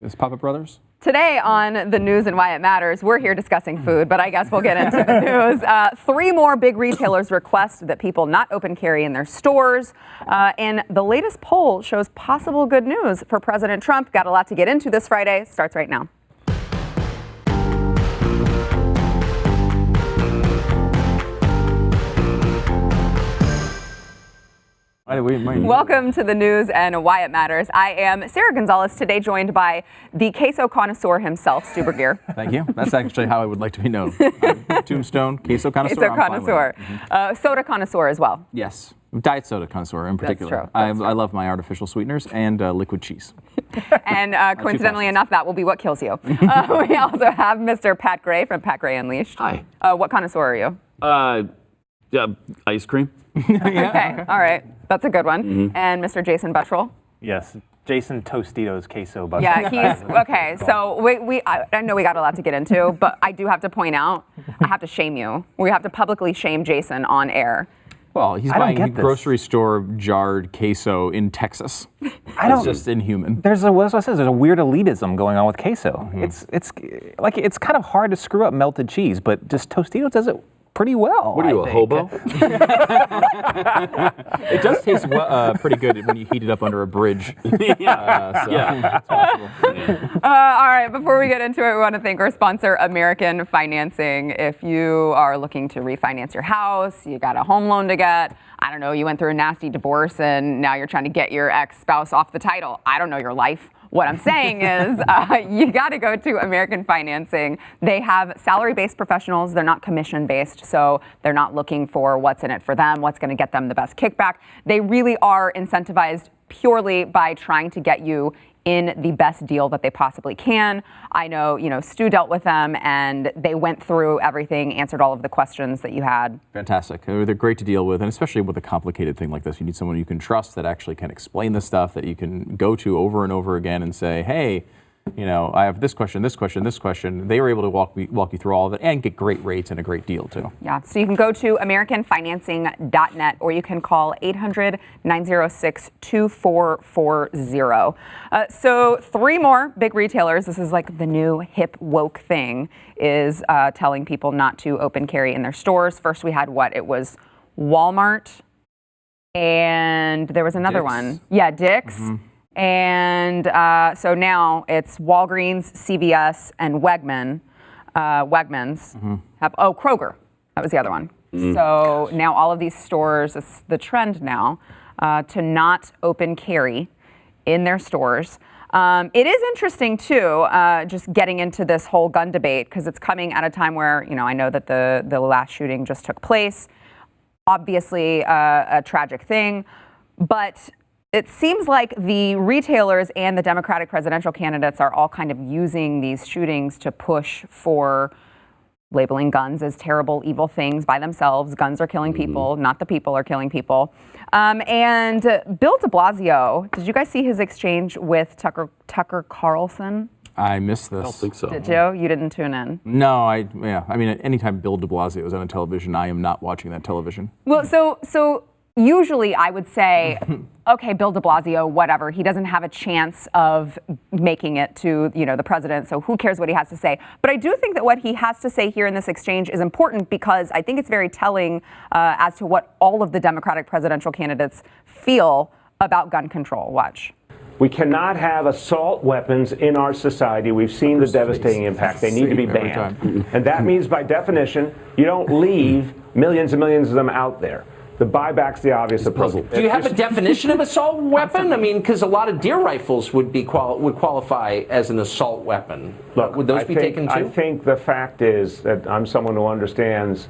Is Papa Brothers? Today on the news and why it matters, we're here discussing food, but I guess we'll get into the news. 3 more big retailers request that people not open carry in their stores. And the latest poll shows possible good news for President Trump. Got a lot to get into this Friday. Starts right now. Welcome to the news and why it matters. I am Sarah Gonzalez, today joined by the queso connoisseur himself, Stu Bergier. Thank you. That's actually how I would like to be known. Tombstone, queso connoisseur. Queso connoisseur. Soda connoisseur as well. Yes. Diet soda connoisseur in particular. That's true. I love my artificial sweeteners and liquid cheese. And coincidentally enough, that will be what kills you. We also have Mr. Pat Gray from Pat Gray Unleashed. Hi. What connoisseur are you? Ice cream. Okay, all right. That's a good one. Mm-hmm. And Mr. Jason Buttrell? Yes, Jason Tostitos queso butter. Yeah, he's okay. So I know we got a lot to get into, but I do have to point out, I have to shame you. We have to publicly shame Jason on air. Well, he's buying grocery store jarred queso in Texas. It's just inhuman. There's a weird elitism going on with queso. Mm-hmm. It's kind of hard to screw up melted cheese, but just Tostitos does it pretty well. What are you, a hobo? It does taste pretty good when you heat it up under a bridge. Yeah. All right, before we get into it, we want to thank our sponsor, American Financing. If you are looking to refinance your house, you got a home loan to get, I don't know, you went through a nasty divorce and now you're trying to get your ex-spouse off the title. I don't know your life. What I'm saying is you got to go to American Financing. They have salary-based professionals. They're not commission-based, so they're not looking for what's in it for them, what's going to get them the best kickback. They really are incentivized purely by trying to get you in the best deal that they possibly can. I know, Stu dealt with them, and they went through everything, answered all of the questions that you had. Fantastic. They're great to deal with, and especially with a complicated thing like this, you need someone you can trust that actually can explain the stuff, that you can go to over and over again and say, hey, I have this question, this question, this question. They were able to walk you through all of it and get great rates and a great deal, too. Yeah, so you can go to AmericanFinancing.net or you can call 800-906-2440. So 3 more big retailers, this is like the new hip woke thing, is telling people not to open carry in their stores. First we had it was Walmart, and there was another one. Yeah, Dick's. Mm-hmm. And so now it's Walgreens, CVS, and Wegmans. Mm-hmm. Kroger. That was the other one. Mm-hmm. So now all of these stores, it's the trend now to not open carry in their stores. It is interesting, too, just getting into this whole gun debate, because it's coming at a time where, I know that the last shooting just took place. Obviously a tragic thing, but it seems like the retailers and the Democratic presidential candidates are all kind of using these shootings to push for labeling guns as terrible, evil things by themselves. Guns are killing people, not the people are killing people. And Bill de Blasio, did you guys see his exchange with Tucker Carlson? I missed this. I don't think so. Did you? You didn't tune in? No, anytime Bill de Blasio is on a television, I am not watching that television. Well, so usually I would say, okay, Bill de Blasio, whatever. He doesn't have a chance of making it to, the president, so who cares what he has to say? But I do think that what he has to say here in this exchange is important, because I think it's very telling as to what all of the Democratic presidential candidates feel about gun control. Watch. We cannot have assault weapons in our society. We've seen the devastating impact. They need to be banned. And that means, by definition, you don't leave millions and millions of them out there. The buyback's the obvious approach. Do you have a definition of assault weapon? I mean, because a lot of deer rifles would qualify as an assault weapon. Look, would those be taken too? I think the fact is that I'm someone who understands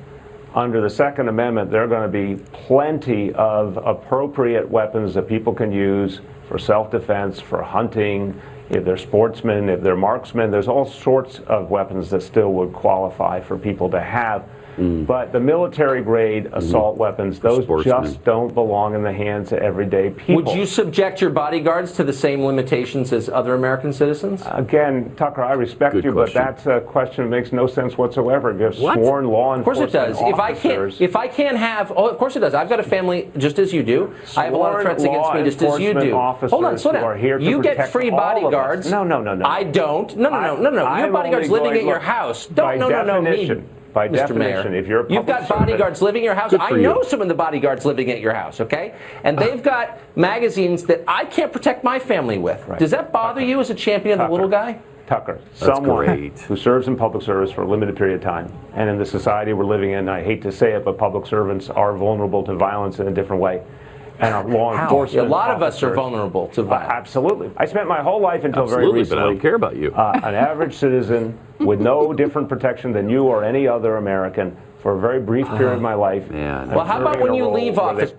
under the Second Amendment there are going to be plenty of appropriate weapons that people can use for self-defense, for hunting. If they're sportsmen, if they're marksmen, there's all sorts of weapons that still would qualify for people to have. But the military-grade assault weapons, those just don't belong in the hands of everyday people. Would you subject your bodyguards to the same limitations as other American citizens? Again, Tucker, I respect you, but that's a question that makes no sense whatsoever. You have sworn law enforcement officers. Of course it does. If I can't have, of course it does. I've got a family just as you do. I have a lot of threats against me just as you do. Hold on, slow down. You get free bodyguards. No. I don't. No. You have bodyguards living at your house. No, me. By Mr. definition, Mayor, if you're a you've got bodyguards living at your house. I know some of the bodyguards living at your house, okay? And they've got magazines that I can't protect my family with. Right. Does that bother you as a champion of the little guy? Tucker, someone who serves in public service for a limited period of time, and in the society we're living in, I hate to say it, but public servants are vulnerable to violence in a different way. And our law enforcement A lot of us are vulnerable to violence. Absolutely. I spent my whole life until very recently. But I don't care about you. An average citizen with no different protection than you or any other American for a very brief period of my life. Well, how about when you leave office?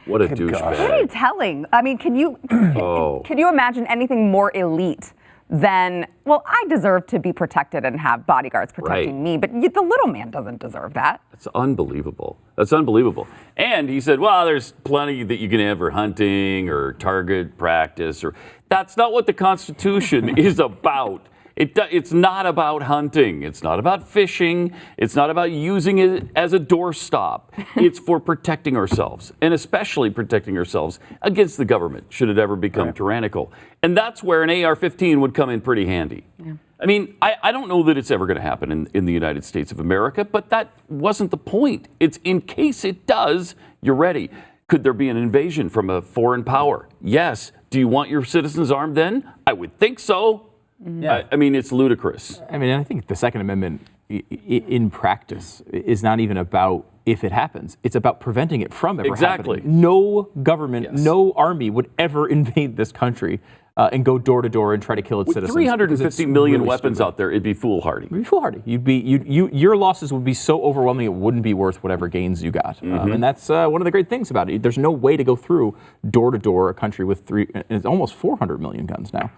What a douchebag. Pretty telling. I mean, can you imagine anything more elite than, well, I deserve to be protected and have bodyguards protecting me, but the little man doesn't deserve that. That's unbelievable. That's unbelievable. And he said, well, there's plenty that you can have for hunting or target practice. That's not what the Constitution is about. It's not about hunting. It's not about fishing. It's not about using it as a doorstop. It's for protecting ourselves, and especially protecting ourselves against the government, should it ever become tyrannical. And that's where an AR-15 would come in pretty handy. Yeah. I mean, I don't know that it's ever going to happen in the United States of America, but that wasn't the point. It's in case it does, you're ready. Could there be an invasion from a foreign power? Yes. Do you want your citizens armed then? I would think so. Yeah. I mean, it's ludicrous. I mean, I think the Second Amendment in practice is not even about if it happens. It's about preventing it from ever happening. No government, no army would ever invade this country and go door to door and try to kill its citizens. 350 million weapons out there, it'd be foolhardy. It'd be foolhardy. Your losses would be so overwhelming it wouldn't be worth whatever gains you got. And that's one of the great things about it. There's no way to go through door to door a country with it's almost 400 million guns now.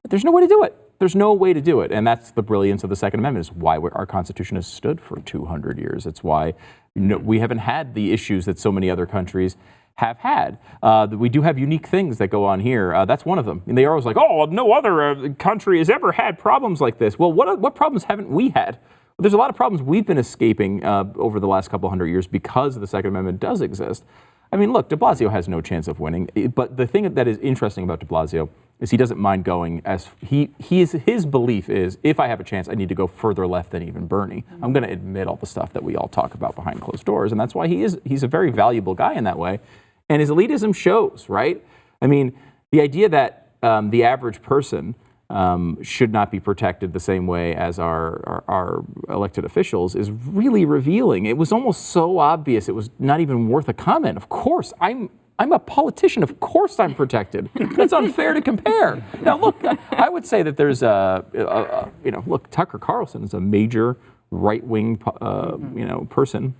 There's no way to do it. There's no way to do it. And that's the brilliance of the Second Amendment. It's why our Constitution has stood for 200 years. It's why we haven't had the issues that so many other countries have had. We do have unique things that go on here. That's one of them. And they are always like, oh, no other country has ever had problems like this. Well, what problems haven't we had? Well, there's a lot of problems we've been escaping over the last couple hundred years because the Second Amendment does exist. I mean, look, de Blasio has no chance of winning. But the thing that is interesting about de Blasio is he doesn't mind going as his belief is, if I have a chance, I need to go further left than even Bernie. I'm going to admit all the stuff that we all talk about behind closed doors. And that's why he's a very valuable guy in that way. And his elitism shows, right? I mean, the idea that the average person should not be protected the same way as our elected officials is really revealing. It was almost so obvious it was not even worth a comment. Of course, I'm a politician. Of course I'm protected. That's unfair to compare. Now, look, I would say that there's look, Tucker Carlson is a major right-wing, person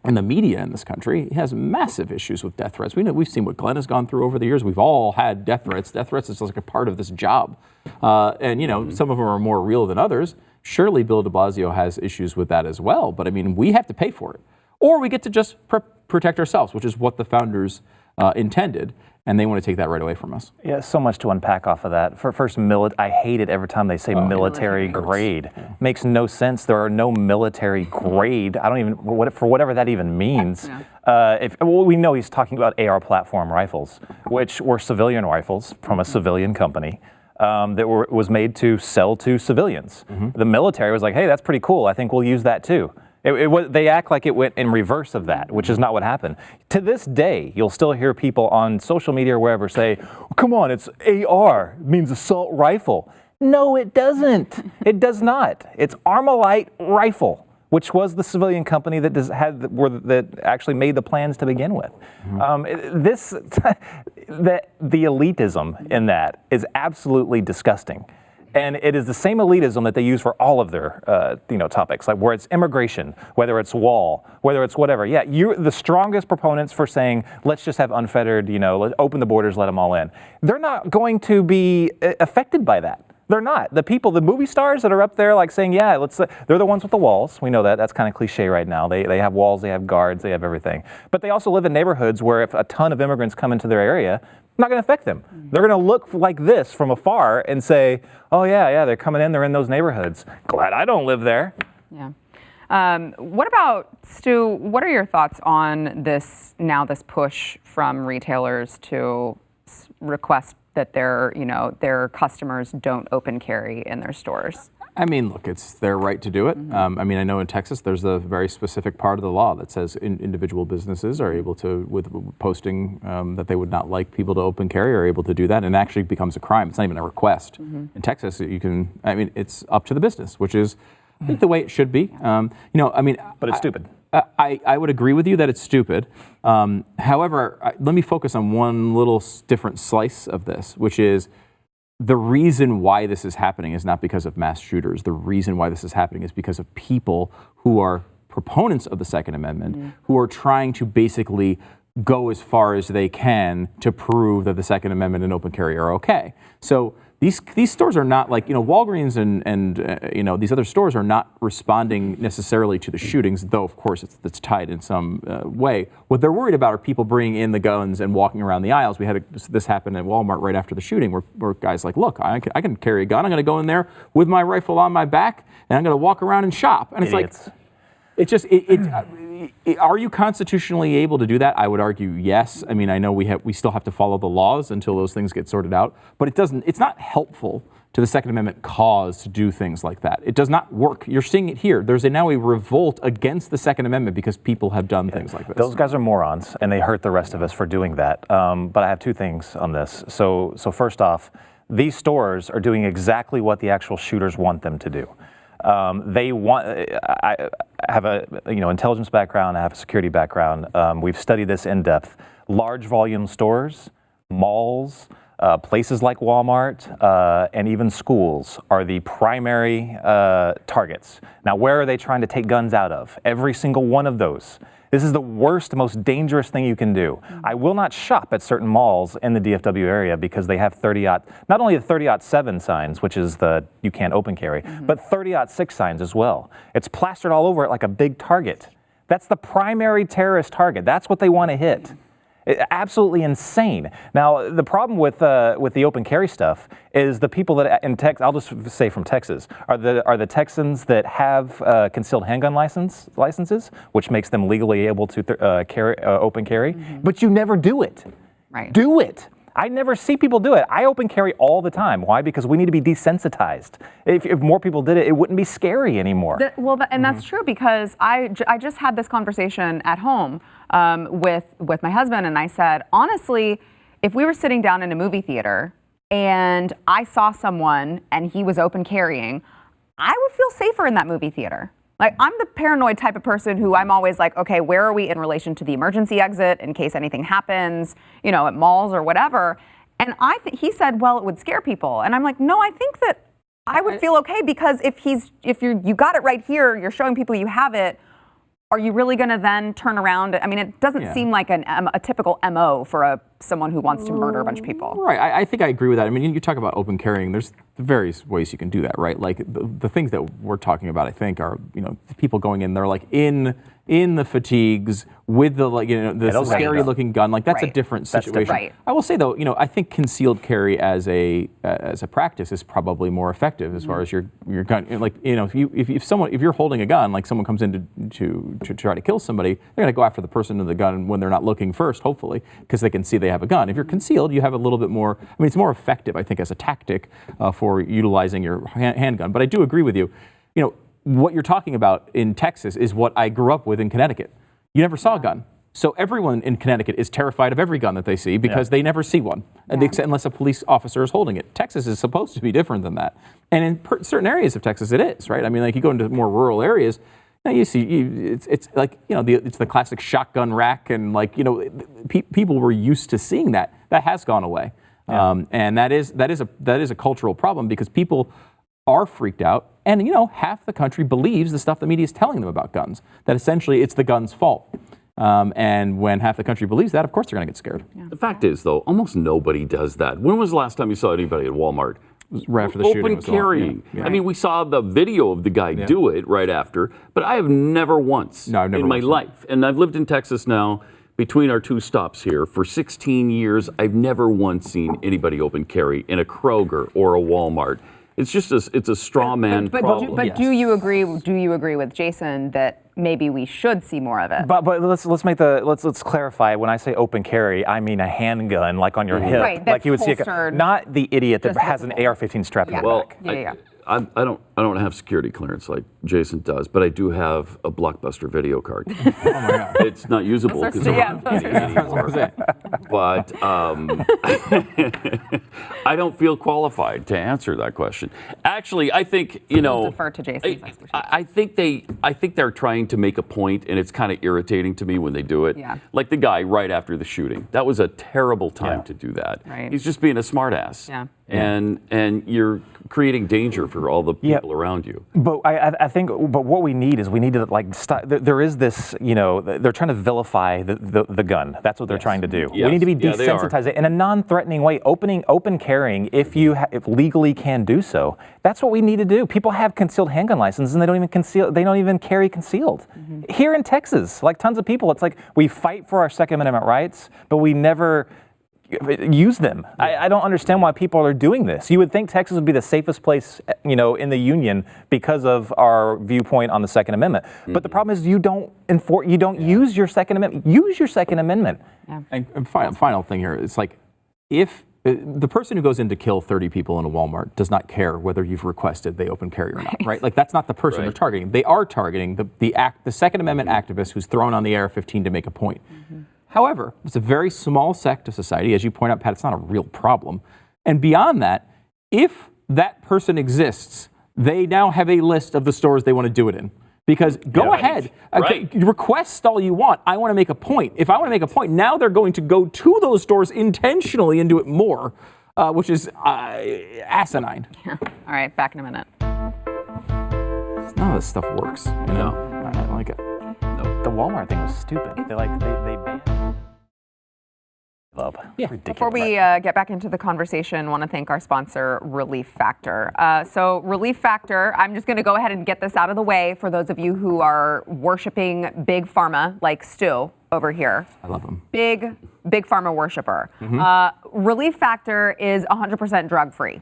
in the media in this country. He has massive issues with death threats. We've seen what Glenn has gone through over the years. We've all had death threats. Death threats is like a part of this job. And some of them are more real than others. Surely Bill de Blasio has issues with that as well. But I mean, we have to pay for it. Or we get to just protect ourselves, which is what the founders intended, and they want to take that right away from us. Yeah, so much to unpack off of that. First, I hate it every time they say military grade. Yeah. Makes no sense. There are no military grade. I don't even, for whatever that even means. Yeah. We know he's talking about AR platform rifles, which were civilian rifles from a civilian company. That was made to sell to civilians. The military was like, hey, that's pretty cool. I think we'll use that too. They act like it went in reverse of that, which is not what happened. To this day, you'll still hear people on social media or wherever say, come on, it's AR, it means assault rifle. No, it doesn't. It does not. It's Armalite Rifle, which was the civilian company that actually made the plans to begin with. The elitism in that is absolutely disgusting. And it is the same elitism that they use for all of their topics, like where it's immigration, whether it's wall, whether it's whatever. Yeah, you're the strongest proponents for saying, let's just have unfettered, let's open the borders, let them all in. They're not going to be affected by that. They're not. The movie stars that are up there like saying, yeah, they're the ones with the walls. We know that. That's kind of cliche right now. They have walls, they have guards, they have everything. But they also live in neighborhoods where if a ton of immigrants come into their area, not going to affect them. They're going to look like this from afar and say, oh, yeah, they're coming in, they're in those neighborhoods. Glad I don't live there. Yeah. What about, Stu, what are your thoughts on this push from retailers to request that their customers don't open carry in their stores? I mean, look, it's their right to do it. I mean, I know in Texas there's a very specific part of the law that says individual businesses are able to, with posting that they would not like people to open carry, are able to do that, and it actually becomes a crime. It's not even a request. In Texas, it's up to the business, which is, I think, the way it should be. But it's stupid. I would agree with you that it's stupid. However, let me focus on one little different slice of this, which is the reason why this is happening is not because of mass shooters. The reason why this is happening is because of people who are proponents of the Second Amendment, who are trying to basically go as far as they can to prove that the Second Amendment and open carry are okay. So these stores are not like, Walgreens and these other stores are not responding necessarily to the shootings, though of course it's tied in some way. What they're worried about are people bringing in the guns and walking around the aisles. We had this happen at Walmart right after the shooting, where guys like, look, I can carry a gun. I'm going to go in there with my rifle on my back, and I'm going to walk around and shop. And Idiots. It's like, are you constitutionally able to do that? I would argue yes. I mean, I know we still have to follow the laws until those things get sorted out, but it's not helpful to the Second Amendment cause to do things like that. It does not work. You're seeing it here. There's now a revolt against the Second Amendment because people have done things like this. Those guys are morons, and they hurt the rest of us for doing that. But I have two things on this. So first off, these stores are doing exactly what the actual shooters want them to do. I have a intelligence background. I have a security background. We've studied this in depth. Large volume stores, malls, places like Walmart, and even schools are the primary targets. Now, where are they trying to take guns out of? Every single one of those. This is the worst, most dangerous thing you can do. I will not shop at certain malls in the DFW area because they have not only the 30-07 signs, which is the you can't open carry, but 30-06 signs as well. It's plastered all over it like a big target. That's the primary terrorist target. That's what they want to hit. Absolutely insane. Now, the problem with the open carry stuff is the people that in Texas, I'll just say from Texas, are the Texans that have concealed handgun licenses, which makes them legally able to open carry, but you never do it. Right. Do it. I never see people do it. I open carry all the time. Why? Because we need to be desensitized. If more people did it, it wouldn't be scary anymore. And that's true, because I just had this conversation at home with my husband, and I said, honestly, if we were sitting down in a movie theater and I saw someone and he was open carrying, I would feel safer in that movie theater. Like, I'm the paranoid type of person who I'm always like, okay, where are we in relation to the emergency exit in case anything happens, at malls or whatever. And he said, well, it would scare people. And I'm like, no, I think that I would feel okay, because if you got it right here, you're showing people you have it. Are you really going to then turn around? I mean, it doesn't seem like a typical MO for someone who wants to murder a bunch of people. Right. I think I agree with that. I mean, you talk about open carrying. There's various ways you can do that, right? Like the things that we're talking about, I think, are people going in. They're like in the fatigues with the scary looking gun. Like that's a different situation. Right. I will say though, I think concealed carry as a practice is probably more effective as far as your gun. Like if you're holding a gun, like someone comes in to try to kill somebody, they're going to go after the person with the gun when they're not looking first, hopefully, because they can see they have a gun. If you're concealed, you have a little bit more. I mean, it's more effective, I think, as a tactic for utilizing your handgun. But I do agree with you. What you're talking about in Texas is what I grew up with in Connecticut. You never saw a gun. So everyone in Connecticut is terrified of every gun that they see because they never see one, unless a police officer is holding it. Texas is supposed to be different than that. And in certain areas of Texas, it is, right? I mean, like you go into more rural areas, now you see, it's like, it's the classic shotgun rack, and like, people were used to seeing that. That has gone away. Yeah. And that is a cultural problem, because people are freaked out, and half the country believes the stuff the media is telling them about guns, that essentially it's the gun's fault. And when half the country believes that, of course they're going to get scared. Yeah. The fact is, though, almost nobody does that. When was the last time you saw anybody at Walmart right after the shooting. Open carrying. I mean, we saw the video of the guy do it right after, but I have never once in my life, and I've lived in Texas now between our two stops here for 16 years, I've never once seen anybody open carry in a Kroger or a Walmart. It's just it's a straw man problem. But do you agree? Do you agree with Jason that maybe we should see more of it? But let's clarify. When I say open carry, I mean a handgun, like on your hip, right, like you would see, holstered, not the idiot that has an AR-15 strapped in the back. I don't have security clearance like Jason does, but I do have a Blockbuster video card. Oh my God. It's not usable because I'm not anymore. But I don't feel qualified to answer that question. Actually, I think defer to Jason. I think they're trying to make a point, and it's kind of irritating to me when they do it. Yeah. Like the guy right after the shooting. That was a terrible time to do that. Right. He's just being a smartass. Yeah. And you're creating danger for all the people around you. But I think, but what we need to like stop. There is this, they're trying to vilify the gun. That's what they're trying to do. Yes. We need to be desensitized in a non-threatening way. Open carrying, if if legally can do so. That's what we need to do. People have concealed handgun licenses and they don't even carry concealed. Here in Texas, like tons of people, it's like we fight for our Second Amendment rights, but we never use them. I don't understand why people are doing this. You would think Texas would be the safest place, in the union because of our viewpoint on the Second Amendment. But the problem is you don't use your Second Amendment. Use your Second Amendment. Yeah. And final thing here, it's like if the person who goes in to kill 30 people in a Walmart does not care whether you've requested they open carry or not, right? Like that's not the person they're targeting. They are targeting the Second Amendment activist who's thrown on the AR-15 to make a point. However, it's a very small sect of society. As you point out, Pat, it's not a real problem. And beyond that, if that person exists, they now have a list of the stores they want to do it in. Because go ahead, request all you want. I want to make a point. If I want to make a point, now they're going to go to those stores intentionally and do it more, which is asinine. All right, back in a minute. None of this stuff works. I don't like it. The Walmart thing was stupid. They banned. Ridiculous. Before we get back into the conversation, I want to thank our sponsor, Relief Factor. So Relief Factor, I'm just going to go ahead and get this out of the way for those of you who are worshiping Big Pharma, like Stu over here. I love him. Big Pharma worshiper. Relief Factor is 100% drug-free.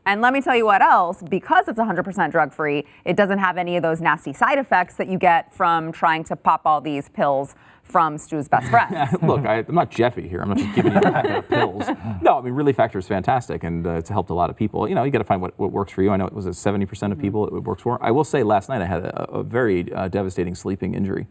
And let me tell you what else, because it's 100% drug-free, it doesn't have any of those nasty side effects that you get from trying to pop all these pills from Stu's best friend. Look, I'm not Jeffy here. I'm not just giving you a packet of pills. No, I mean, Relief Factor is fantastic, and it's helped a lot of people. You got to find what works for you. I know it was 70% of people it works for. I will say last night I had a very devastating sleeping injury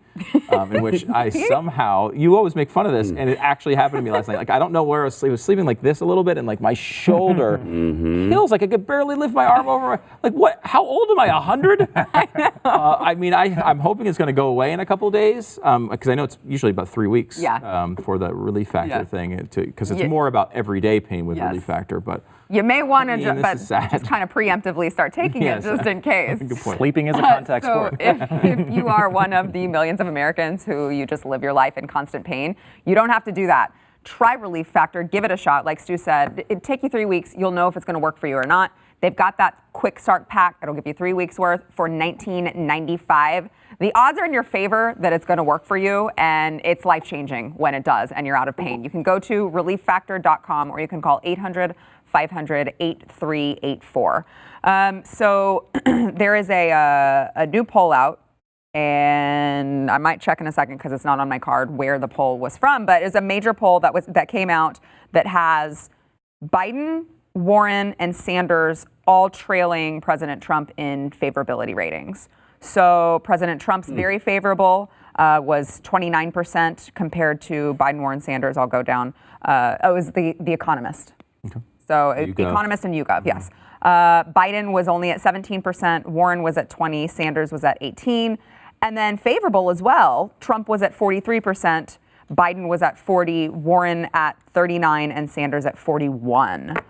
in which I somehow, you always make fun of this, and it actually happened to me last night. Like, I don't know where I was sleeping like this a little bit, and like my shoulder feels like I could barely lift my arm over. Like, what? How old am I, 100? I know. I mean, I'm hoping it's going to go away in a couple of days, because I know it's usually about 3 weeks for the Relief Factor thing, because it's more about everyday pain with Relief Factor. But you may want to just kind of preemptively start taking it just in case. Good point. Sleeping is a contact sport. If you are one of the millions of Americans who you just live your life in constant pain, you don't have to do that. Try Relief Factor, give it a shot. Like Stu said, it'll take you 3 weeks. You'll know if it's going to work for you or not. They've got that quick start pack. It'll give you 3 weeks worth for $19.95. The odds are in your favor that it's going to work for you, and it's life-changing when it does and you're out of pain. You can go to relieffactor.com or you can call 800-500-8384. So there is a new poll out, and I might check in a second because it's not on my card where the poll was from, but it's a major poll that came out that has Biden, Warren, and Sanders all trailing President Trump in favorability ratings. So President Trump's very favorable was 29% compared to Biden, Warren, Sanders. I'll go down. It was the Economist. Okay. So Economist and YouGov, yes. Biden was only at 17%. Warren was at 20%. Sanders was at 18%. And then favorable as well, Trump was at 43%. Biden was at 40%. Warren at 39%. And Sanders at 41%.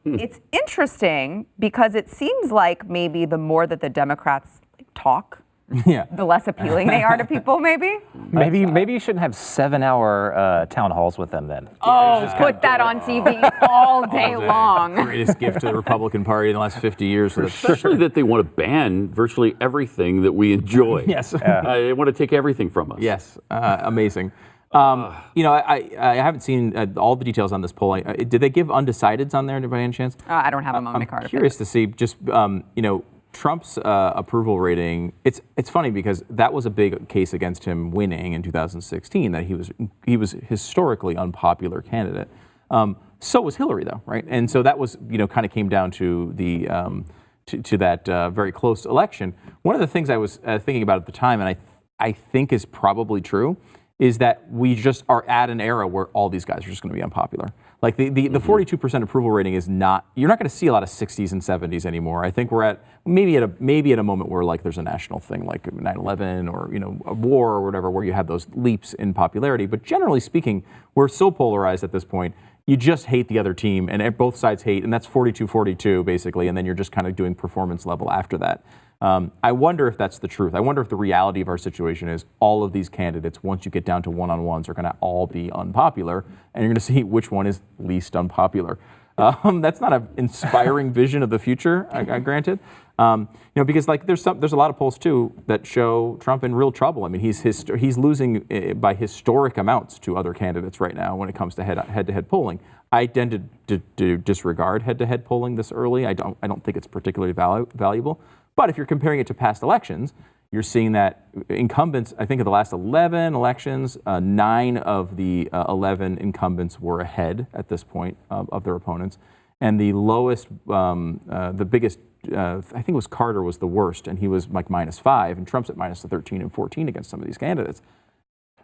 It's interesting because it seems like maybe the more that the Democrats talk, the less appealing they are to people, maybe? Maybe you shouldn't have 7-hour town halls with them then. Oh, put that on TV all day long. Greatest gift to the Republican Party in the last 50 years. Especially that they want to ban virtually everything that we enjoy. Yes. They want to take everything from us. Yes, amazing. I haven't seen all the details on this poll. Did they give undecideds on there by any chance? I don't have them on my card. I'm curious to see just, Trump's approval rating. It's funny because that was a big case against him winning in 2016, that he was historically unpopular candidate. So was Hillary, though, right? And so that was, kind of came down to the to that very close election. One of the things I was thinking about at the time, and I think is probably true, is that we just are at an era where all these guys are just going to be unpopular. Like the 42% approval rating is not, you're not going to see a lot of 60s and 70s anymore. I think we're at maybe at a moment where like there's a national thing like 9/11 or a war or whatever, where you have those leaps in popularity. But generally speaking, we're so polarized at this point. You just hate the other team, and both sides hate, and that's 42-42 basically, and then you're just kind of doing performance level after that. I wonder if that's the truth. I wonder if the reality of our situation is all of these candidates, once you get down to one-on-ones, are going to all be unpopular, and you're going to see which one is least unpopular. That's not an inspiring vision of the future, granted. Because like there's a lot of polls too that show Trump in real trouble. I mean, he's losing by historic amounts to other candidates right now when it comes to head-to-head polling. I tend to disregard head-to-head polling this early. I don't think it's particularly valuable. But if you're comparing it to past elections, you're seeing that incumbents, I think of the last 11 elections, 9 of the 11 incumbents were ahead at this point of their opponents. And the lowest, the biggest, I think it was Carter was the worst, and he was like -5, and Trump's at -13 and 14 against some of these candidates.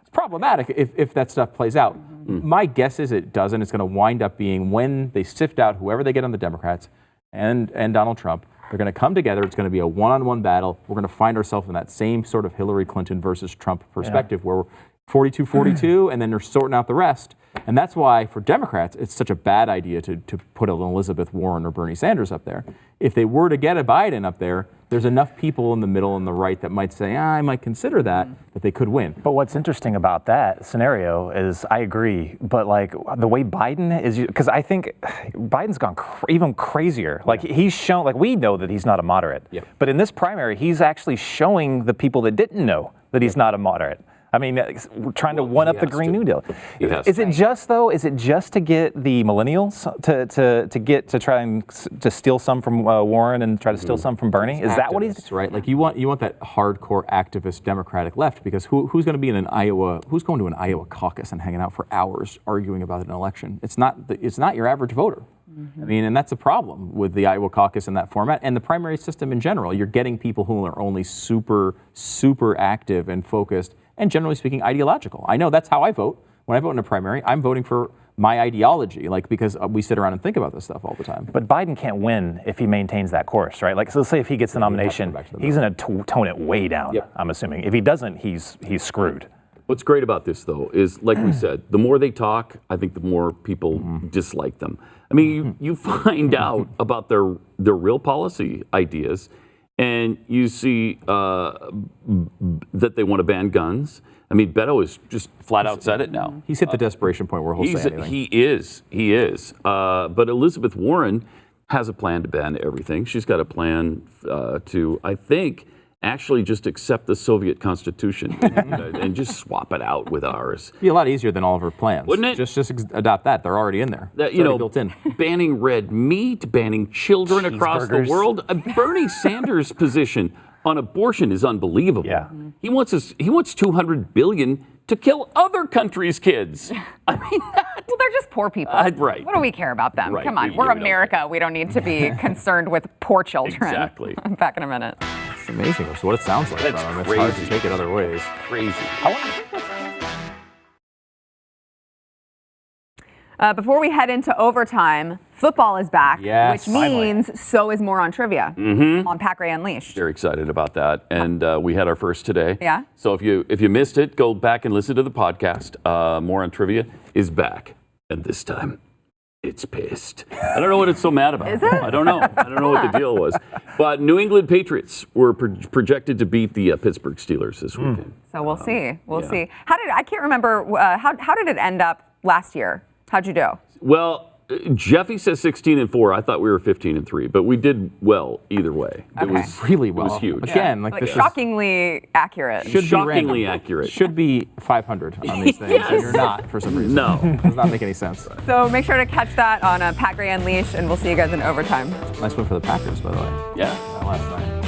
It's problematic if that stuff plays out. My guess is it doesn't. It's going to wind up being when they sift out whoever they get on the Democrats and Donald Trump, they're going to come together. It's going to be a one-on-one battle. We're going to find ourselves in that same sort of Hillary Clinton versus Trump perspective where we're 42-42, and then they're sorting out the rest. And that's why, for Democrats, it's such a bad idea to put an Elizabeth Warren or Bernie Sanders up there. If they were to get a Biden up there, there's enough people in the middle and the right that might say, I might consider that they could win. But what's interesting about that scenario is, I agree, but like the way Biden is, because I think Biden's gone even crazier. Like he's shown, like we know that he's not a moderate, but in this primary, he's actually showing the people that didn't know that he's not a moderate. I mean, we're trying to one up the Green New Deal. Is it just to get the millennials to try and to steal some from Warren and try to steal some from Bernie? Is that what he's right? Like you want that hardcore activist Democratic left, because who's going to be in an Iowa? Who's going to an Iowa caucus and hanging out for hours arguing about an election? It's not your average voter. I mean, and that's a problem with the Iowa caucus in that format and the primary system in general. You're getting people who are only super active and focused, and generally speaking, ideological. I know that's how I vote. When I vote in a primary, I'm voting for my ideology, because we sit around and think about this stuff all the time. But Biden can't win if he maintains that course, right? Like, so let's say if he gets the nomination, he's going to tone it way down, I'm assuming. If he doesn't, he's screwed. What's great about this, though, is, like we said, the more they talk, I think the more people dislike them. I mean, you find out about their real policy ideas, and you see that they want to ban guns. I mean, Beto has just flat out said it now. He's hit the desperation point where he'll say anything. He is. But Elizabeth Warren has a plan to ban everything. She's got a plan to, I think, actually just accept the Soviet Constitution and just swap it out with ours. It'd be a lot easier than all of her plans. Wouldn't it? Just adopt that. They're already in there. Built in. Banning red meat, banning children across the world. Bernie Sanders' position on abortion is unbelievable. Yeah. He wants $200 billion to kill other countries' kids. I mean, well, they're just poor people. Right. What do we care about them? Right. Come on, we're America. We don't need to be concerned with poor children. Exactly. I'm back in a minute. It's amazing. That's what it sounds like. That's It's crazy. hard to take it other ways. Crazy. Before we head into overtime, football is back, Yes, which means so is more on trivia on Pack Ray Unleashed. Very excited about that, and we had our first today. Yeah. So if you missed it, go back and listen to the podcast. More on Trivia is back, and this time it's pissed. I don't know what it's so mad about. Is it? I don't know. I don't know what the deal was. But New England Patriots were projected to beat the Pittsburgh Steelers this weekend. So we'll see. We'll see. I can't remember, how did it end up last year? How'd you do? Well, Jeffy says 16-4. I thought we were 15-3, but we did well either way. It was really well. It was huge. Again, Like this shockingly accurate. should Shockingly be random. accurate. Should be 500 on these things, Yes. and you're not for some reason. No. Does not make any sense. So make sure to catch that on Pat Gray Unleashed, and we'll see you guys in overtime. Nice one for the Packers, by the way. Yeah. Last night.